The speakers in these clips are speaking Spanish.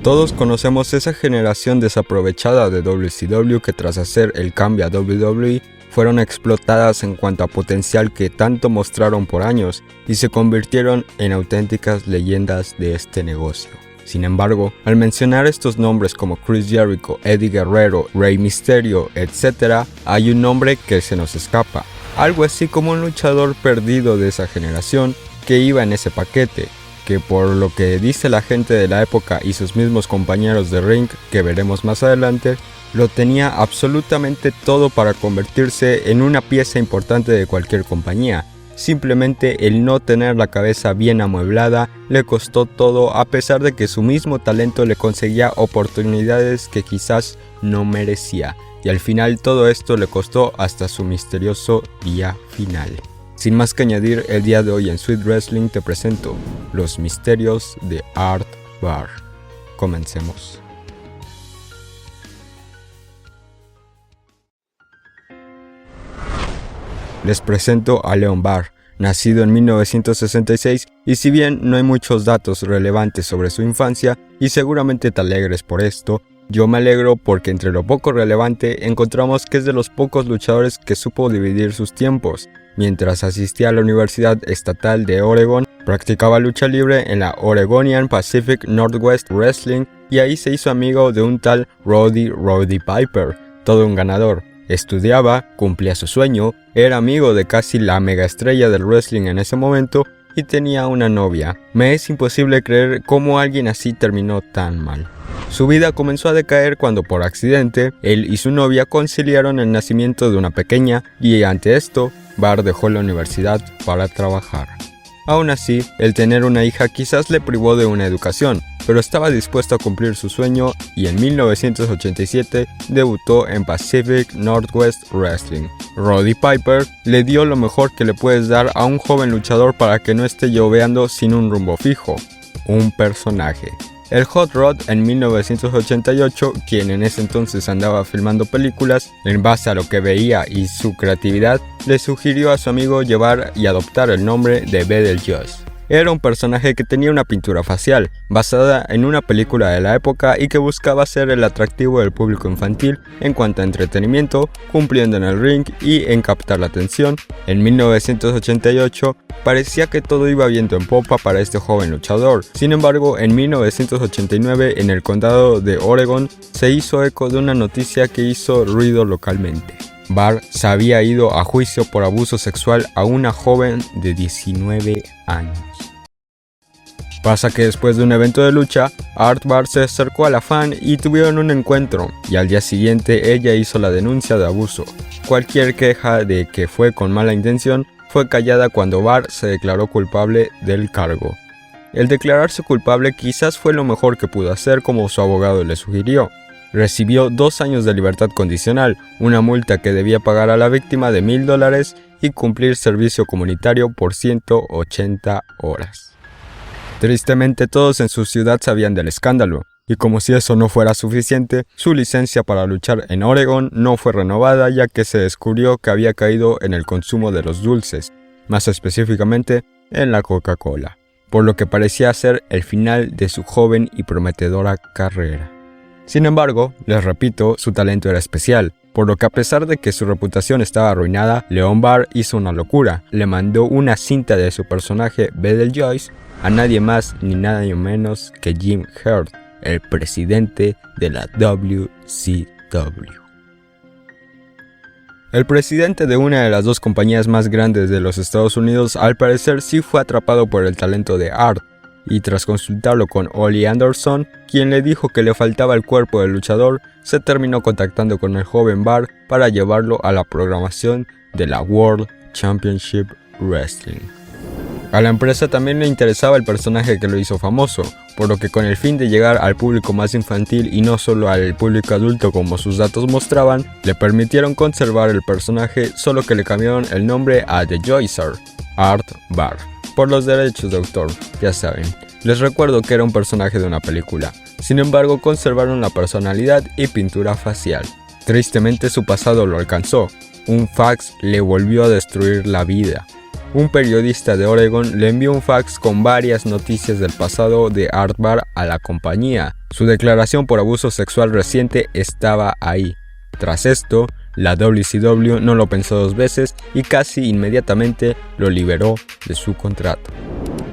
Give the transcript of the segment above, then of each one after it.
Todos conocemos esa generación desaprovechada de WCW que tras hacer el cambio a WWE fueron explotadas en cuanto a potencial que tanto mostraron por años y se convirtieron en auténticas leyendas de este negocio. Sin embargo, al mencionar estos nombres como Chris Jericho, Eddie Guerrero, Rey Mysterio, etc., hay un nombre que se nos escapa, algo así como un luchador perdido de esa generación que iba en ese paquete, que por lo que dice la gente de la época y sus mismos compañeros de ring que veremos más adelante, lo tenía absolutamente todo para convertirse en una pieza importante de cualquier compañía. Simplemente el no tener la cabeza bien amueblada le costó todo, a pesar de que su mismo talento le conseguía oportunidades que quizás no merecía, y al final todo esto le costó hasta su misterioso día final. Sin más que añadir, el día de hoy en Sweet Wrestling te presento los misterios de Art Barr. Comencemos. Les presento a Leon Barr, nacido en 1966, y si bien no hay muchos datos relevantes sobre su infancia, y seguramente te alegres por esto, yo me alegro porque entre lo poco relevante encontramos que es de los pocos luchadores que supo dividir sus tiempos. Mientras asistía a la Universidad Estatal de Oregon, practicaba lucha libre en la Oregonian Pacific Northwest Wrestling y ahí se hizo amigo de un tal Roddy Piper, todo un ganador. Estudiaba, cumplía su sueño, era amigo de casi la megaestrella del wrestling en ese momento y tenía una novia. Me es imposible creer cómo alguien así terminó tan mal. Su vida comenzó a decaer cuando por accidente él y su novia conciliaron el nacimiento de una pequeña y ante esto Barr dejó la universidad para trabajar. Aún así, el tener una hija quizás le privó de una educación, pero estaba dispuesto a cumplir su sueño y en 1987 debutó en Pacific Northwest Wrestling. Roddy Piper le dio lo mejor que le puedes dar a un joven luchador para que no esté lloveando sin un rumbo fijo: un personaje. El Hot Rod en 1988, quien en ese entonces andaba filmando películas, en base a lo que veía y su creatividad, le sugirió a su amigo llevar y adoptar el nombre de Betelgeuse. Era un personaje que tenía una pintura facial, basada en una película de la época y que buscaba ser el atractivo del público infantil en cuanto a entretenimiento, cumpliendo en el ring y en captar la atención. En 1988 parecía que todo iba viento en popa para este joven luchador. Sin embargo, en 1989 en el condado de Oregon se hizo eco de una noticia que hizo ruido localmente. Barr se había ido a juicio por abuso sexual a una joven de 19 años. Pasa que después de un evento de lucha, Art Barr se acercó a la fan y tuvieron un encuentro, y al día siguiente ella hizo la denuncia de abuso. Cualquier queja de que fue con mala intención fue callada cuando Barr se declaró culpable del cargo. El declararse culpable quizás fue lo mejor que pudo hacer, como su abogado le sugirió. Recibió 2 años de libertad condicional, una multa que debía pagar a la víctima de $1,000 y cumplir servicio comunitario por 180 horas. Tristemente todos en su ciudad sabían del escándalo, y como si eso no fuera suficiente, su licencia para luchar en Oregon no fue renovada ya que se descubrió que había caído en el consumo de los dulces, más específicamente en la Coca-Cola, por lo que parecía ser el final de su joven y prometedora carrera. Sin embargo, les repito, su talento era especial, por lo que a pesar de que su reputación estaba arruinada, Leon Barr hizo una locura. Le mandó una cinta de su personaje Betelgeuse a nadie más ni nada menos que Jim Herd, el presidente de la WCW. El presidente de una de las 2 compañías más grandes de los Estados Unidos al parecer sí fue atrapado por el talento de Art, y tras consultarlo con Ole Anderson, quien le dijo que le faltaba el cuerpo del luchador, se terminó contactando con el joven Barr para llevarlo a la programación de la World Championship Wrestling. A la empresa también le interesaba el personaje que lo hizo famoso, por lo que con el fin de llegar al público más infantil y no solo al público adulto como sus datos mostraban, le permitieron conservar el personaje, solo que le cambiaron el nombre a The Joycer, Art Barr, por los derechos de autor, ya saben. Les recuerdo que era un personaje de una película, sin embargo conservaron la personalidad y pintura facial. Tristemente su pasado lo alcanzó, un fax le volvió a destruir la vida. Un periodista de Oregon le envió un fax con varias noticias del pasado de Art Barr a la compañía. Su declaración por abuso sexual reciente estaba ahí. Tras esto, la WCW no lo pensó dos veces y casi inmediatamente lo liberó de su contrato.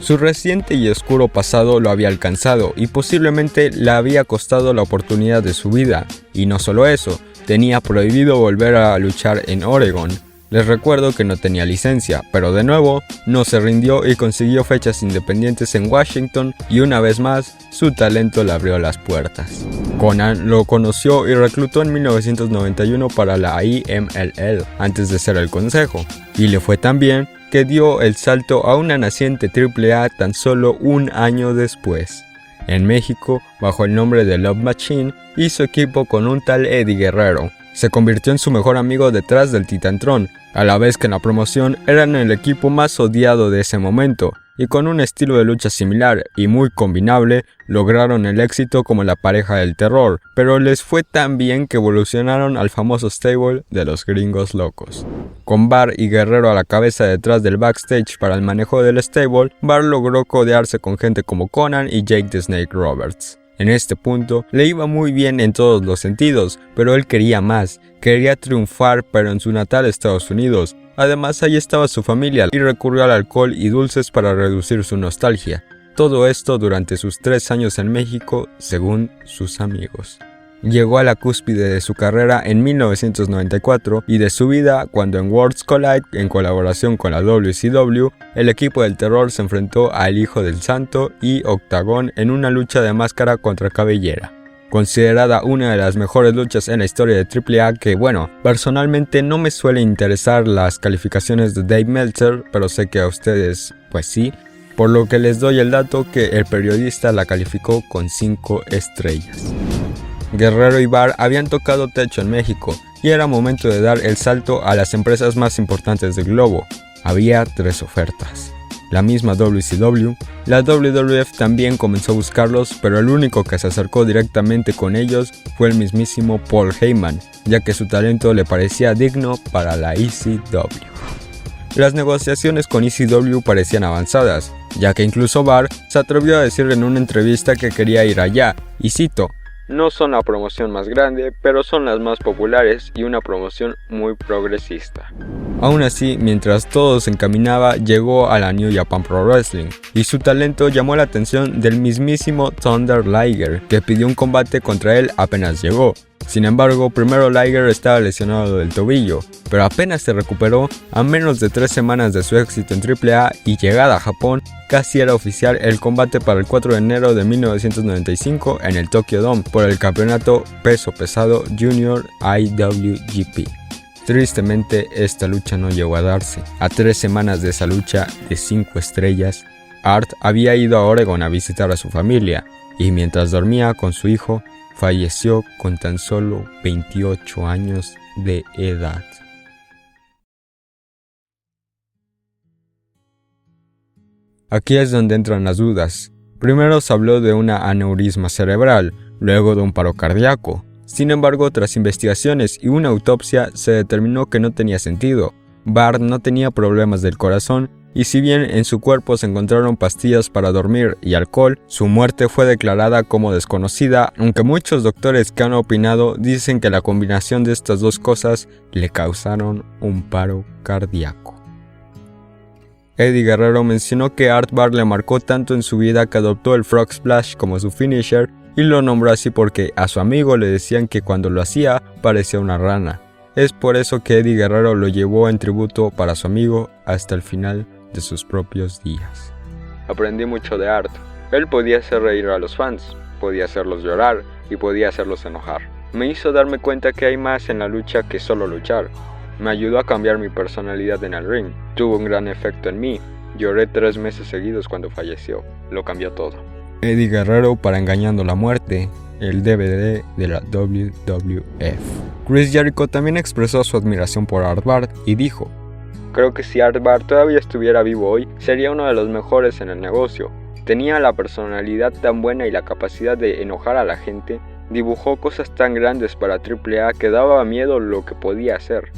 Su reciente y oscuro pasado lo había alcanzado y posiblemente le había costado la oportunidad de su vida. Y no solo eso, tenía prohibido volver a luchar en Oregon. Les recuerdo que no tenía licencia, pero de nuevo no se rindió y consiguió fechas independientes en Washington y una vez más su talento le abrió las puertas. Konnan lo conoció y reclutó en 1991 para la IMLL antes de ser el consejo, y le fue tan bien que dio el salto a una naciente AAA tan solo un año después. En México, bajo el nombre de Love Machine, hizo equipo con un tal Eddie Guerrero. Se convirtió en su mejor amigo detrás del Titantron, a la vez que en la promoción eran el equipo más odiado de ese momento, y con un estilo de lucha similar y muy combinable, lograron el éxito como la pareja del terror, pero les fue tan bien que evolucionaron al famoso stable de los Gringos Locos. Con Bar y Guerrero a la cabeza detrás del backstage para el manejo del stable, Bar logró codearse con gente como Konnan y Jake the Snake Roberts. En este punto, le iba muy bien en todos los sentidos, pero él quería más, quería triunfar pero en su natal Estados Unidos. Además, ahí estaba su familia y recurrió al alcohol y dulces para reducir su nostalgia. Todo esto durante sus 3 años en México, según sus amigos. Llegó a la cúspide de su carrera en 1994 y de su vida cuando en Worlds Collide, en colaboración con la WCW, el equipo del terror se enfrentó al Hijo del Santo y Octagón en una lucha de máscara contra cabellera. Considerada una de las mejores luchas en la historia de AAA que, bueno, personalmente no me suele interesar las calificaciones de Dave Meltzer, pero sé que a ustedes, pues sí, por lo que les doy el dato que el periodista la calificó con 5 estrellas. Guerrero y Bar habían tocado techo en México y era momento de dar el salto a las empresas más importantes del globo. Había 3 ofertas. La misma WCW, la WWF también comenzó a buscarlos, pero el único que se acercó directamente con ellos fue el mismísimo Paul Heyman, ya que su talento le parecía digno para la ECW. Las negociaciones con ECW parecían avanzadas, ya que incluso Bar se atrevió a decir en una entrevista que quería ir allá, y cito: "No son la promoción más grande, pero son las más populares y una promoción muy progresista". Aún así, mientras todo se encaminaba, llegó a la New Japan Pro Wrestling, y su talento llamó la atención del mismísimo Thunder Liger, que pidió un combate contra él apenas llegó. Sin embargo, primero Liger estaba lesionado del tobillo, pero apenas se recuperó, a menos de 3 semanas de su éxito en AAA y llegada a Japón, casi era oficial el combate para el 4 de enero de 1995 en el Tokyo Dome por el campeonato peso pesado Junior IWGP. Tristemente, esta lucha no llegó a darse. A 3 semanas de esa lucha de 5 estrellas, Art había ido a Oregon a visitar a su familia, y mientras dormía con su hijo, falleció con tan solo 28 años de edad. Aquí es donde entran las dudas. Primero se habló de una aneurisma cerebral, luego de un paro cardíaco. Sin embargo, tras investigaciones y una autopsia, se determinó que no tenía sentido. Bart no tenía problemas del corazón, y si bien en su cuerpo se encontraron pastillas para dormir y alcohol, su muerte fue declarada como desconocida, aunque muchos doctores que han opinado dicen que la combinación de estas dos cosas le causaron un paro cardíaco. Eddie Guerrero mencionó que Art Bar le marcó tanto en su vida que adoptó el Frog Splash como su finisher y lo nombró así porque a su amigo le decían que cuando lo hacía parecía una rana. Es por eso que Eddie Guerrero lo llevó en tributo para su amigo hasta el final de sus propios días. Aprendí mucho de Art. Él podía hacer reír a los fans, podía hacerlos llorar y podía hacerlos enojar. Me hizo darme cuenta que hay más en la lucha que solo luchar. Me ayudó a cambiar mi personalidad en el ring. Tuvo un gran efecto en mí. Lloré 3 meses seguidos cuando falleció. Lo cambió todo. Eddie Guerrero para Engañando la Muerte, el DVD de la WWF. Chris Jericho también expresó su admiración por Art Bart y dijo: "Creo que si Art Bart todavía estuviera vivo hoy, sería uno de los mejores en el negocio. Tenía la personalidad tan buena y la capacidad de enojar a la gente. Dibujó cosas tan grandes para AAA que daba miedo lo que podía hacer".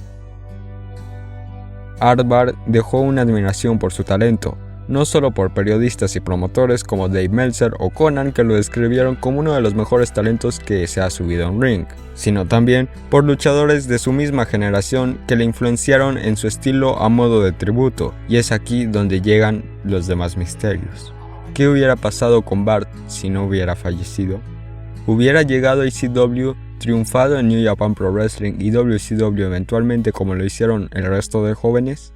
Art Bart dejó una admiración por su talento, no solo por periodistas y promotores como Dave Meltzer o Conan, que lo describieron como uno de los mejores talentos que se ha subido a un ring, sino también por luchadores de su misma generación que le influenciaron en su estilo a modo de tributo, y es aquí donde llegan los demás misterios. ¿Qué hubiera pasado con Bart si no hubiera fallecido? ¿Hubiera llegado a ECW, triunfado en New Japan Pro Wrestling y WCW eventualmente como lo hicieron el resto de jóvenes?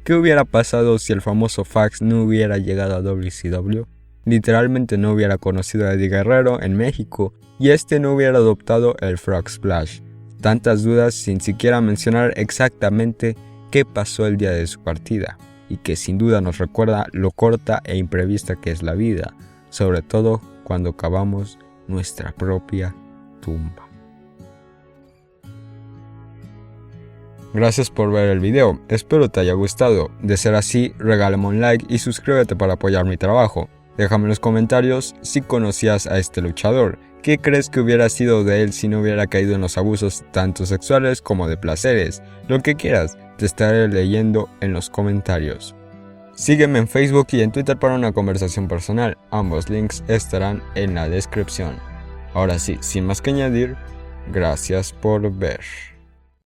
¿Qué hubiera pasado si el famoso fax no hubiera llegado a WCW? Literalmente no hubiera conocido a Eddie Guerrero en México y este no hubiera adoptado el Frog Splash. Tantas dudas sin siquiera mencionar exactamente qué pasó el día de su partida, y que sin duda nos recuerda lo corta e imprevista que es la vida, sobre todo cuando cavamos nuestra propia tumba. Gracias por ver el video, espero te haya gustado. De ser así, regálame un like y suscríbete para apoyar mi trabajo. Déjame en los comentarios si conocías a este luchador. ¿Qué crees que hubiera sido de él si no hubiera caído en los abusos tanto sexuales como de placeres? Lo que quieras, te estaré leyendo en los comentarios. Sígueme en Facebook y en Twitter para una conversación personal. Ambos links estarán en la descripción. Ahora sí, sin más que añadir, gracias por ver.